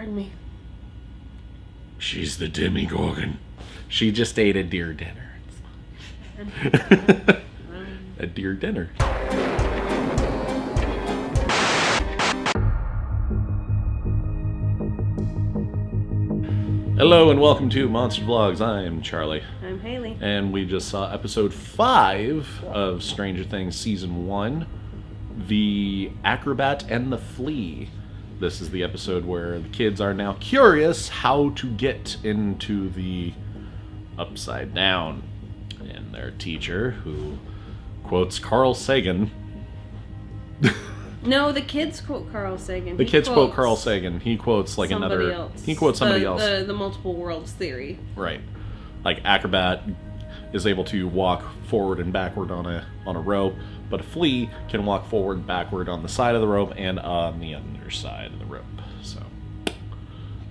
Pardon me. She's the Demigorgon. She just ate a deer dinner. A deer dinner. Hello and welcome to Monster Vlogs. I'm Charlie. I'm Haley. And we just saw episode 5 of Stranger Things Season 1, The Acrobat and the Flea. This is the episode where the kids are now curious how to get into the Upside Down. And their teacher, who quotes Carl Sagan. No, the kids quote Carl Sagan. The kids quote Carl Sagan. He quotes like somebody another... else. He quotes somebody else. The multiple worlds theory. Right. Like Acrobat is able to walk forward and backward on a rope, but a Flea can walk forward and backward on the side of the rope and on the underside of the rope. So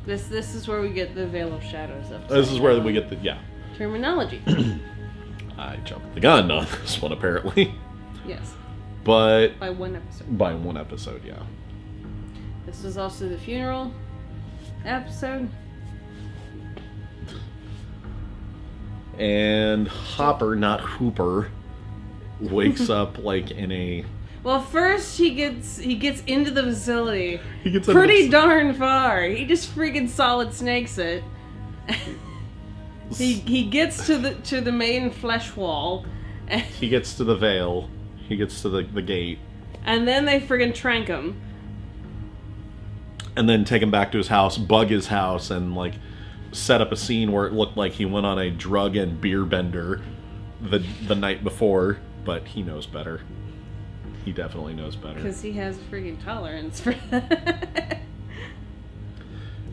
this is where we get the Veil of Shadows of. This is where we get the terminology. I jumped the gun on this one apparently. Yes. But by one episode. By one episode, yeah. This was also the funeral episode. And Hopper, not Hooper, wakes up like in a... Well, first he gets into the facility. He gets pretty darn far. He just freaking solid snakes it. he gets to the main flesh wall. He gets to the veil. He gets to the gate. And then they friggin' trank him. And then take him back to his house, bug his house, and like set up a scene where it looked like he went on a drug and beer bender the night before, but he knows better. He definitely knows better. Because he has a friggin' tolerance for that.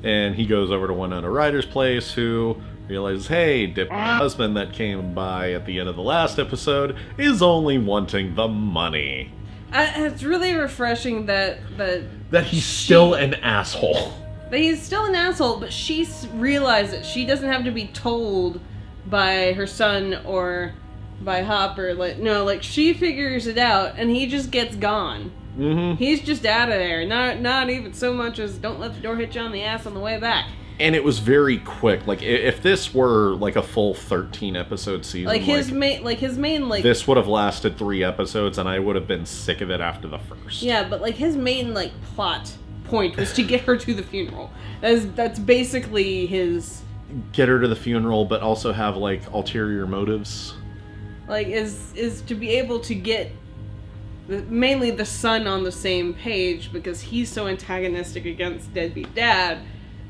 And he goes over to Winona Ryder's place, who realizes, hey, Dip's husband that came by at the end of the last episode is only wanting the money. It's really refreshing that he's still an asshole. That he's still an asshole, but she realized that she doesn't have to be told by her son or by Hopper. Like she figures it out, and he just gets gone. Mm-hmm. He's just out of there. Not even so much as don't let the door hit you on the ass on the way back. And it was very quick. Like if this were like a full 13 episode season, his main this would have lasted 3 episodes, and I would have been sick of it after the first. Yeah, but like his main plot point was to get her to the funeral. That's basically his. Get her to the funeral, but also have like ulterior motives. Like is to be able to get mainly the son on the same page, because he's so antagonistic against deadbeat dad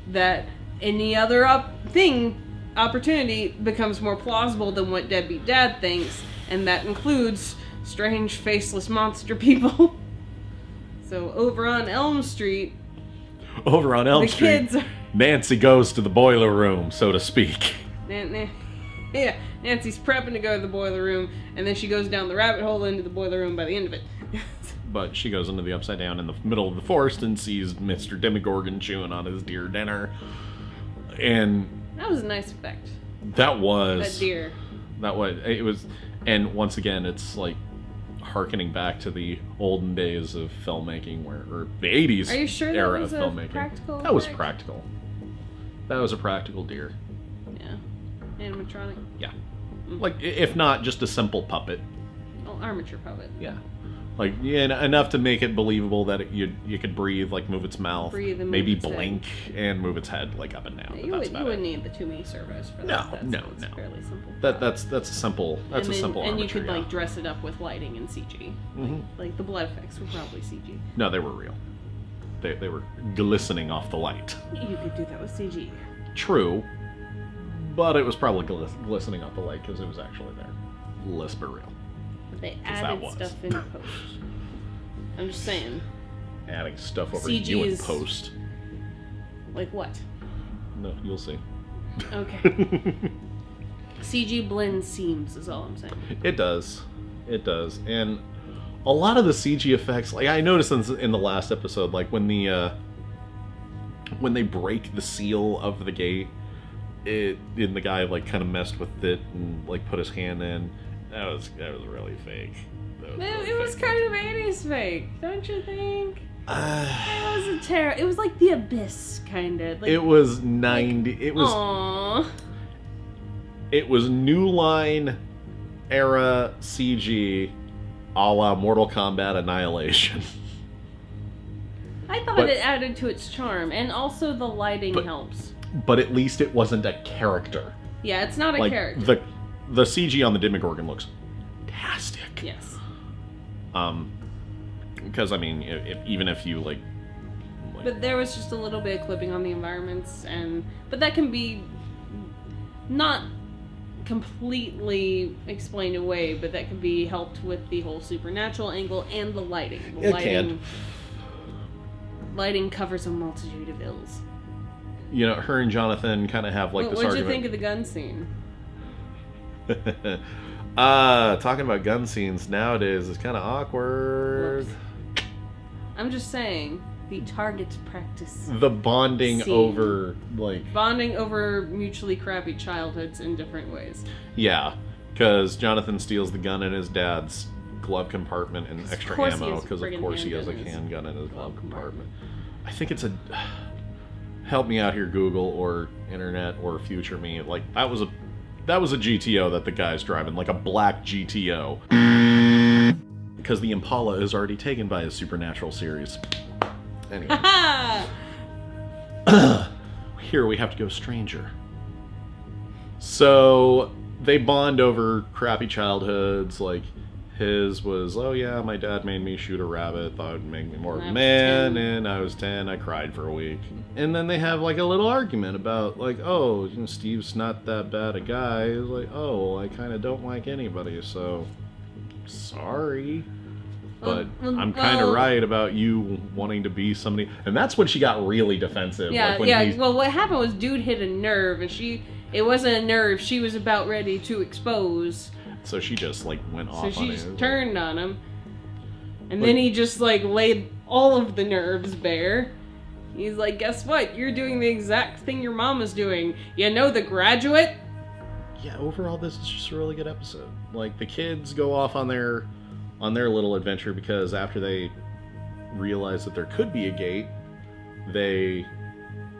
that any other opportunity becomes more plausible than what deadbeat dad thinks, and that includes strange faceless monster people. So over on Elm Street, kids Nancy goes to the boiler room, so to speak. Yeah, Nancy's prepping to go to the boiler room, and then she goes down the rabbit hole into the boiler room by the end of it. But she goes into the Upside Down in the middle of the forest and sees Mr. Demigorgon chewing on his deer dinner. And that was a nice effect. That was. That deer. It was, and once again, it's like harkening back to the olden days of filmmaking, or the 80s Are you sure era that was of filmmaking. Practical that was effect? practical. That was a practical deer. Yeah. Animatronic? Yeah. Like, if not, just a simple puppet. Oh, armature puppet. Yeah. Like, yeah, enough to make it believable that you could breathe, like move its mouth, maybe blink, and move its head like up and down. Yeah, you wouldn't need the 2 mini servos for that. No. It's fairly simple. That's a simple. That's a simple. And armature, you could yeah. dress it up with lighting and CG. Mm-hmm. Like the blood effects were probably CG. No, they were real. They were glistening off the light. You could do that with CG. True, but it was probably glistening off the light because it was actually there. Let's be real. They added stuff in post. I'm just saying. Adding stuff over CG you in is... post. Like what? No, you'll see. Okay. CG blends seams is all I'm saying. It does. And a lot of the CG effects, like I noticed in the last episode, like when they break the seal of the gate, and the guy like kind of messed with it and like put his hand in. That was really fake. It was kind of 80s fake, don't you think? It was it was like the Abyss kind of. Like, it was 90. It was. Aww. It was New Line era CG, a la Mortal Kombat Annihilation. I thought it added to its charm, and also the lighting helps. But at least it wasn't a character. Yeah, it's not a character. The CG on the Demogorgon looks fantastic. Yes. Because I mean, even if you like. But there was just a little bit of clipping on the environments, but that can be not completely explained away, but that can be helped with the whole supernatural angle and the lighting. Lighting covers a multitude of ills. You know, her and Jonathan kind of have like this argument. What'd you think of the gun scene? Talking about gun scenes nowadays is kind of awkward. Whoops. I'm just saying, the target practice. The bonding scene. over mutually crappy childhoods in different ways. Yeah, because Jonathan steals the gun in his dad's glove compartment and extra ammo, because of course he has a handgun in his glove compartment. I think it's a... Help me out here, Google or internet or future me. Like, that was a GTO that the guy's driving, like a black GTO. Because the Impala is already taken by his Supernatural series. Anyway. Here we have to go stranger. So they bond over crappy childhoods. Like, his was, oh yeah, my dad made me shoot a rabbit, thought it would make me more of a man, and I was 10, I cried for a week. And then they have like a little argument about like, oh, you know, Steve's not that bad a guy. He's like, oh, well, I kind of don't like anybody, so sorry. But I'm kind of right about you wanting to be somebody. And that's when she got really defensive. Yeah, like well, what happened was dude hit a nerve, and it wasn't a nerve, she was about ready to expose. So she just like went off on So she it. just turned on him. And then he just like laid all of the nerves bare. He's like, guess what? You're doing the exact thing your mom was doing. You know The Graduate? Yeah, overall this is just a really good episode. Like, the kids go off on their little adventure because after they realize that there could be a gate, they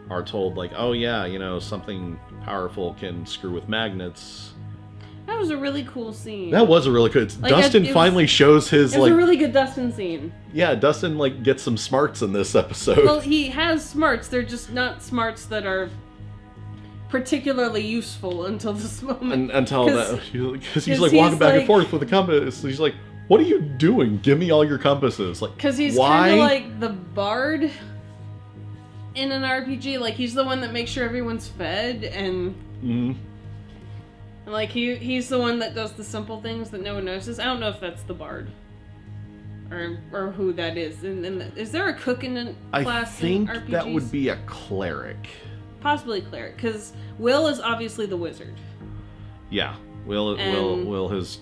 are told like, oh yeah, you know, something powerful can screw with magnets. That was a really cool scene. That was a really good... Like, Dustin finally shows his, It was a really good Dustin scene. Yeah, Dustin, like, gets some smarts in this episode. Well, he has smarts. They're just not smarts that are particularly useful until this moment. Until that... Because he's, like, walking back and forth with the compass. He's like, what are you doing? Give me all your compasses. Like, because he's kind of like the bard in an RPG. Like, he's the one that makes sure everyone's fed, and... Mm-hmm. Like, he's the one that does the simple things that no one notices. I don't know if that's the bard. Or who that is. Is there a cook in a class in RPGs? I think that would be a cleric. Possibly cleric, because Will is obviously the wizard. Yeah. Will has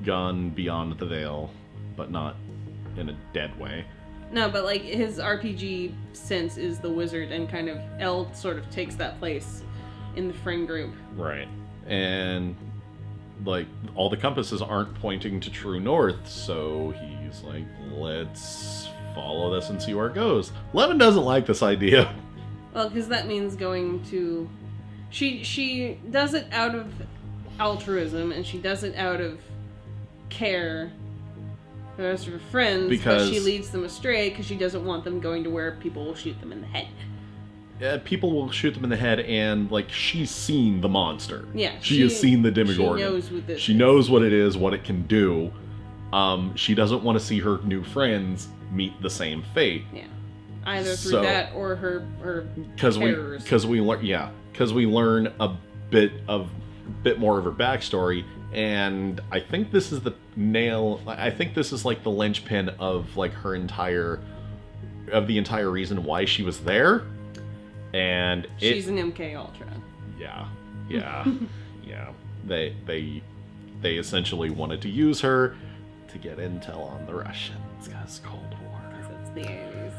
gone beyond the veil, but not in a dead way. No, but like, his RPG sense is the wizard, and kind of Elle sort of takes that place in the friend group. Right. And, like, all the compasses aren't pointing to true north, so he's like, let's follow this and see where it goes. Levin doesn't like this idea. Well, because that means going to... She does it out of altruism, and she does it out of care for the rest of her friends, but she leads them astray because she doesn't want them going to where people will shoot them in the head. People will shoot them in the head, and like, she's seen the monster. Yeah, she has seen the Demogorgon. She knows what this She knows what it is, what it can do. She doesn't want to see her new friends meet the same fate. Yeah, either through that or her terrors. Because we learn a bit more of her backstory, and I think this is the nail. I think this is like the linchpin of like the entire reason why she was there. And she's an MK Ultra. Yeah. Yeah. They essentially wanted to use her to get intel on the Russians because Cold War. Because it's the 80s.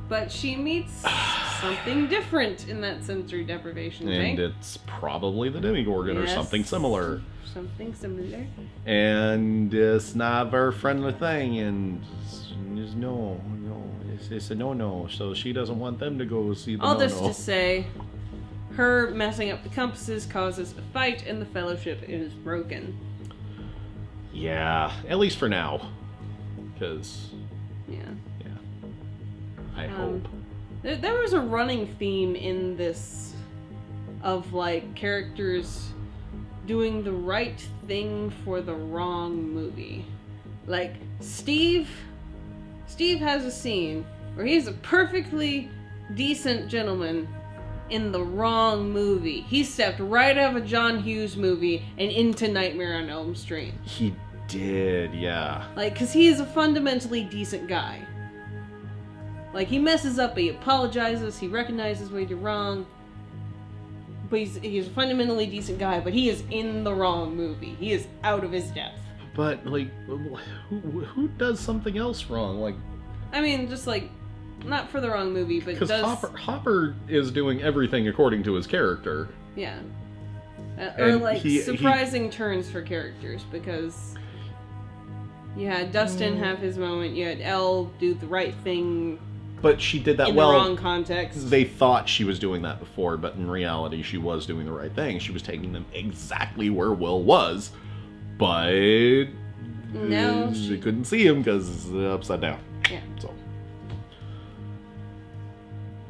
But she meets something different in that sensory deprivation tank. And it's probably the Demogorgon or something similar. Something similar. And it's not a very friendly thing, and it's no, it's a no-no, so she doesn't want them to go see the All no-no. this to say, her messing up the compasses causes a fight, and the Fellowship is broken. Yeah, at least for now. Because, Yeah. I hope. There was a running theme in this of, like, characters doing the right thing for the wrong movie. Like, Steve has a scene where he's a perfectly decent gentleman in the wrong movie. He stepped right out of a John Hughes movie and into Nightmare on Elm Street. He did, yeah. Like, because he is a fundamentally decent guy. Like, he messes up, but he apologizes, he recognizes when he did wrong. But he's a fundamentally decent guy, but he is in the wrong movie. He is out of his depth. But, like, who does something else wrong? Like, I mean, just, like, not for the wrong movie, but because does... Hopper is doing everything according to his character. Yeah. Or, And like, surprising turns for characters, because you had Dustin have his moment, you had Elle do the right thing... But she did that in well. the wrong context. They thought she was doing that before, but in reality, she was doing the right thing. She was taking them exactly where Will was, but no, she couldn't see him because it's upside down. Yeah. So,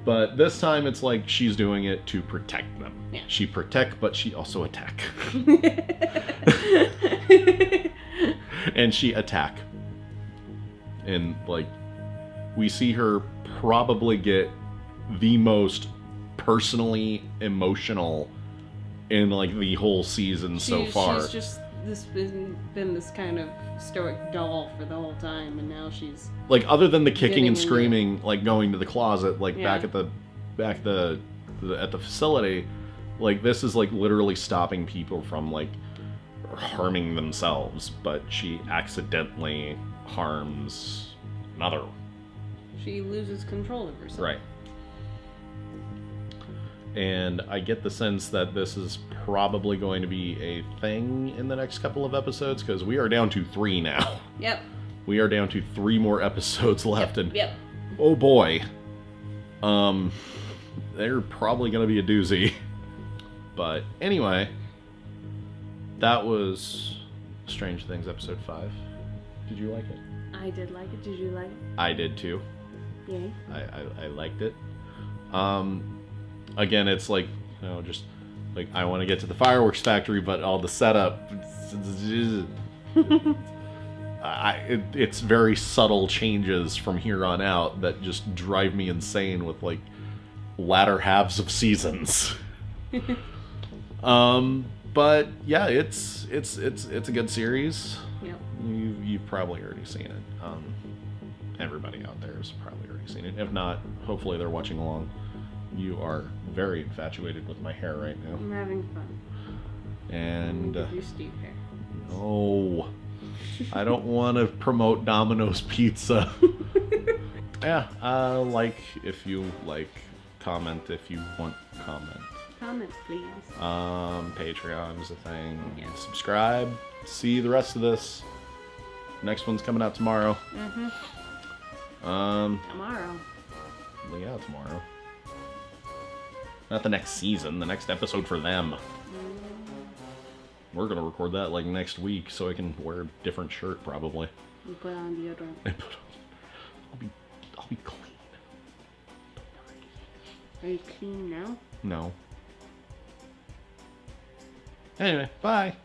but this time, it's like she's doing it to protect them. Yeah. She protect, but she also attack. And she attack, and like we see her probably get the most personally emotional in like the whole season so far. She's just been this kind of stoic doll for the whole time, and now she's like, other than the kicking getting and into screaming, like going to the closet, like Yeah. back at the facility, like this is like literally stopping people from like harming themselves, but she accidentally harms another. she loses control of herself. Right. And I get the sense that this is probably going to be a thing in the next couple of episodes, because we are down to 3 now. Yep. We are down to 3 more episodes left, and Yep. oh boy, they're probably going to be a doozy. But anyway, that was Strange Things episode 5. Did you like it? I did like it. Did you like it? I did too. Yay. I liked it. Again, it's like, you know, just like I want to get to the fireworks factory, but all the setup, it's very subtle changes from here on out that just drive me insane with like latter halves of seasons. But yeah, it's a good series. Yep. You've probably already seen it. Everybody out there has probably already seen it. If not, hopefully they're watching along. You are very infatuated with my hair right now. I'm having fun. And Give you Steve hair. no, I don't want to promote Domino's Pizza. Yeah, like if you like, comment if you want comment. Comment, please. Patreon is a thing. Yeah. Subscribe. See the rest of this. Next one's coming out tomorrow. Mm-hmm. Tomorrow. Well, yeah, tomorrow. Not the next season, the next episode for them. We're gonna record that like next week, so I can wear a different shirt probably. You put on deodorant. I'll be clean. Are you clean now? No. Anyway, bye.